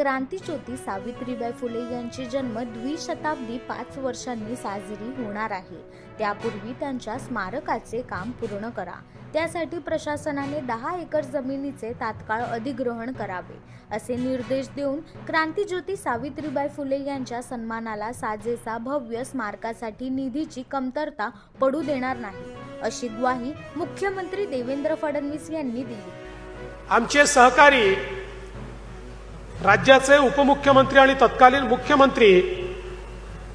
क्रांतीज्योती सावित्रीबाई फुले यांची जन्म द्विशताब्दी 5 वर्षांनी साजरी होणार आहे। त्यापूर्वी त्यांच्या स्मारकाचे काम पूर्ण करा। त्यासाठी प्रशासनाने 10 एकर जमिनीचे तात्काळ अधिग्रहण करावे असे निर्देश देऊन क्रांतीज्योती सावित्रीबाई फुले यांच्या सन्मानाला साजेसा भव्य स्मारकासाठी निधीची कमतरता पडू देणार नाही अशी ग्वाही मुख्यमंत्री देवेंद्र फडणवीस यांनी दिली। आमचे सहकारी राज्याचे उपमुख्यमंत्री आणि तत्कालीन मुख्यमंत्री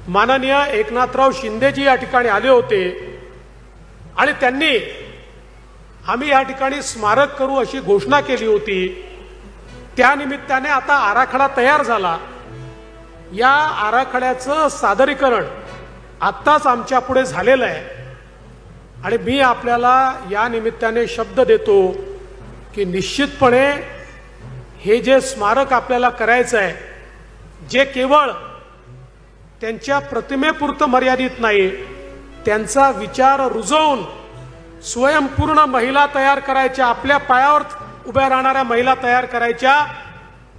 माननीय एकनाथराव शिंदेजी या ठिकाणी आले होते आणि त्यांनी आम्ही या ठिकाणी स्मारक करू अशी घोषणा केली होती। त्या निमित्ताने आता आराखडा तयार झाला। या आराखड्याचं सादरीकरण आत्ताच आमच्या पुढे झालेलं आहे आणि मी आपल्याला या निमित्ताने शब्द देतो की निश्चितपणे हे जे स्मारक आपल्याला करायचं आहे, जे केवळ त्यांच्या प्रतिमेपुरतं मर्यादित नाही, त्यांचा विचार रुजवून स्वयंपूर्ण महिला तयार करायच्या, आपल्या पायावर उभ्या राहणाऱ्या महिला तयार करायच्या,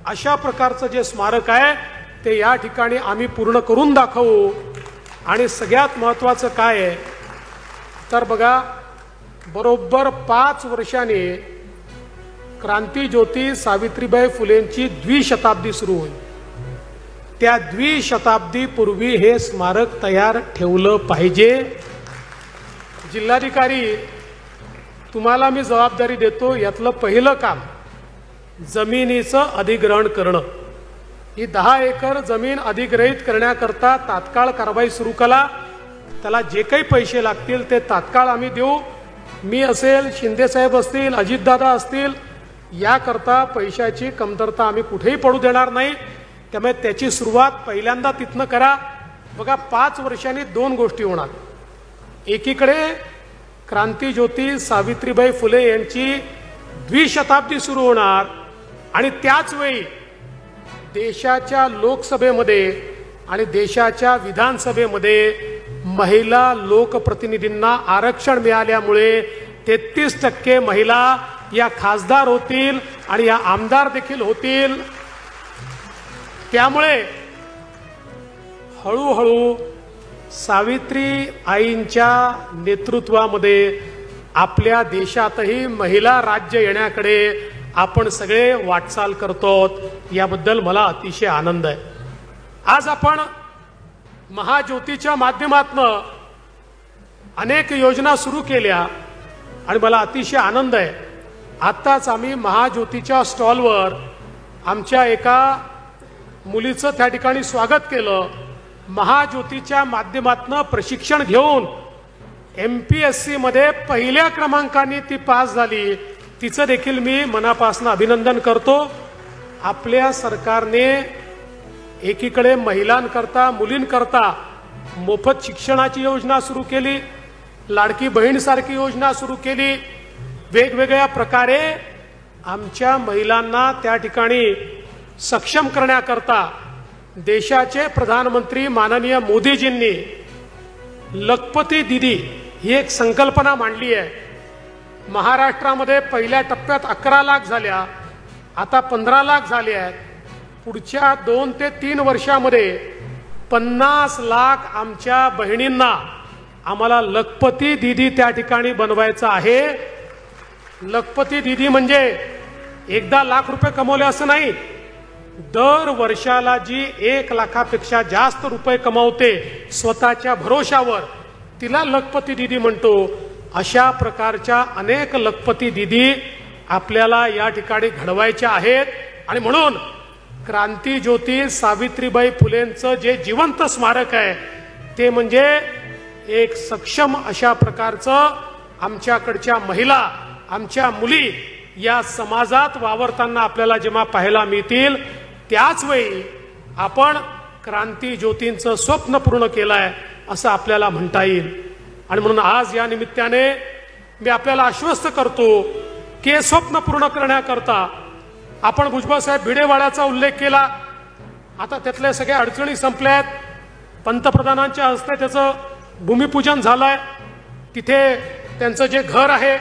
अशा प्रकारचं जे स्मारक आहे ते या ठिकाणी आम्ही पूर्ण करून दाखवू। आणि सगळ्यात महत्त्वाचं काय आहे तर बघा, बरोबर 5 वर्षांनी क्रांतीज्योती सावित्रीबाई फुलेंची द्विशताब्दी सुरू होईल। त्या द्विशताब्दीपूर्वी हे स्मारक तयार ठेवलं पाहिजे। जिल्हाधिकारी, तुम्हाला मी जबाबदारी देतो, यातलं पहिलं काम जमिनीचं अधिग्रहण करणं। ही 10 एकर जमीन अधिग्रहित करण्याकरता तात्काळ कारवाई सुरू करा। त्याला जे काही पैसे लागतील ते तात्काळ आम्ही देऊ। मी असेल, शिंदे साहेब असतील, अजितदादा असतील, याकरता पैशाची कमतरता आम्ही कुठेही पडू देणार नाही। त्यामुळे त्याची सुरुवात पहिल्यांदा तिथनं करा। बघा, 5 वर्षांनी 2 गोष्टी होणार। एकीकडे क्रांतीज्योती सावित्रीबाई फुले यांची द्विशताब्दी सुरू होणार आणि त्याच वेळी देशाच्या लोकसभेमध्ये आणि देशाच्या विधानसभेमध्ये महिला लोकप्रतिनिधींना आरक्षण मिळाल्यामुळे 33% महिला या खासदार होतील आणि या आमदार देखील होतील। त्यामुळे हळूहळू सावित्री आईंच्या नेतृत्वामध्ये आपल्या देशातही महिला राज्य येण्याकडे आपण सगळे वाटचाल करतो। याबद्दल मला अतिशय आनंद आहे। आज आपण महाज्योतीच्या माध्यमातून अनेक योजना सुरू केल्या आणि मला अतिशय आनंद आहे। आत्ताच आम्ही महाज्योतीच्या स्टॉलवर आमच्या एका मुलीचं त्या ठिकाणी स्वागत केलं। महाज्योतीच्या माध्यमातून प्रशिक्षण घेऊन MPSC मध्ये पहिल्या क्रमांकाने ती पास झाली। तिचं देखील मी मनापासून अभिनंदन करतो। आपल्या सरकारने एकीकडे महिलांकरता, मुलींकरता मोफत शिक्षणाची योजना सुरू केली, लाडकी बहीण सारखी योजना सुरू केली। वेगवेगळ्या प्रकारे आमच्या महिलांना त्या ठिकाणी सक्षम करण्याकरता देशाचे प्रधानमंत्री माननीय मोदीजींनी लखपती दीदी ही एक संकल्पना मांडली आहे। महाराष्ट्रामध्ये पहिल्या टप्प्यात 11 लाख झाल्या, आता 15 लाख झाले आहेत। पुढच्या 2 ते 3 वर्षामध्ये 50 लाख आमच्या बहिणींना आम्हाला लखपती दीदी त्या ठिकाणी बनवायचं आहे। लखपती दीदी म्हणजे एकदा लाख रुपये कमवले असं नाही, दर वर्षाला जी 1 लाखापेक्षा जास्त रुपये कमावते स्वतःच्या भरोशावर, तिला लखपती दीदी म्हणतो। अशा प्रकारच्या अनेक लखपती दीदी आपल्याला या ठिकाणी घडवायच्या आहेत आणि म्हणून क्रांतीज्योती सावित्रीबाई फुलेंचं जे जिवंत स्मारक आहे ते म्हणजे एक सक्षम अशा प्रकारचं आमच्याकडच्या महिला, आमच्या मुली या समाजात वावरताना आपल्याला जेव्हा पाहायला मिळतील, त्याच वेळी आपण क्रांतीज्योतींचं स्वप्न पूर्ण केलंय असं आपल्याला म्हणता येईल। आणि म्हणून आज या निमित्ताने मी आपल्याला आश्वस्त करतो की हे स्वप्न पूर्ण करण्याकरता आपण भुजबळ साहेब भिडेवाड्याचा उल्लेख केला। आता त्यातल्या सगळ्या अडचणी संपल्यात। पंतप्रधानांच्या हस्ते त्याचं भूमिपूजन झालंय। तिथे त्यांचं जे घर आहे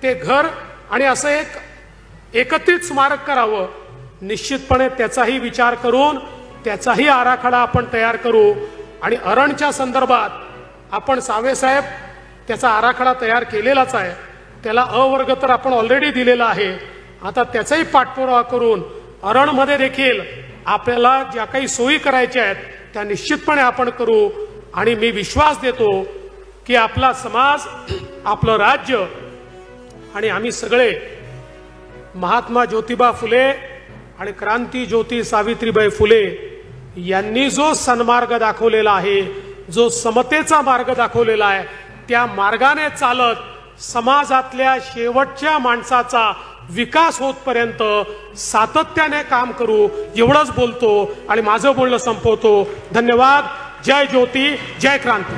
ते घर आणि असं एक एकत्रित स्मारक करावं निश्चितपणे त्याचाही विचार करून त्याचाही आराखडा आपण तयार करू। आणि अरणच्या संदर्भात आपण सावे साहेब त्याचा आराखडा तयार केलेलाच आहे, त्याला अ वर्ग तर आपण ऑलरेडी दिलेला आहे। आता त्याचाही पाठपुरावा करून अरणमध्ये देखील आपल्याला ज्या काही सोयी करायच्या आहेत त्या निश्चितपणे आपण करू। आणि मी विश्वास देतो की आपला समाज, आपलं राज्य आणि आम्ही सगळे महात्मा ज्योतिबा फुले आणि क्रांती ज्योती सावित्रीबाई फुले यांनी जो सन्मार्ग दाखवलेला आहे, जो समतेचा मार्ग दाखवलेला आहे, त्या मार्गाने चालत समाजातल्या शेवटच्या माणसाचा विकास होतपर्यंत सातत्याने काम करू, एवढंच बोलतो आणि माझं बोलणं संपवतो। धन्यवाद। जय ज्योती, जय क्रांती।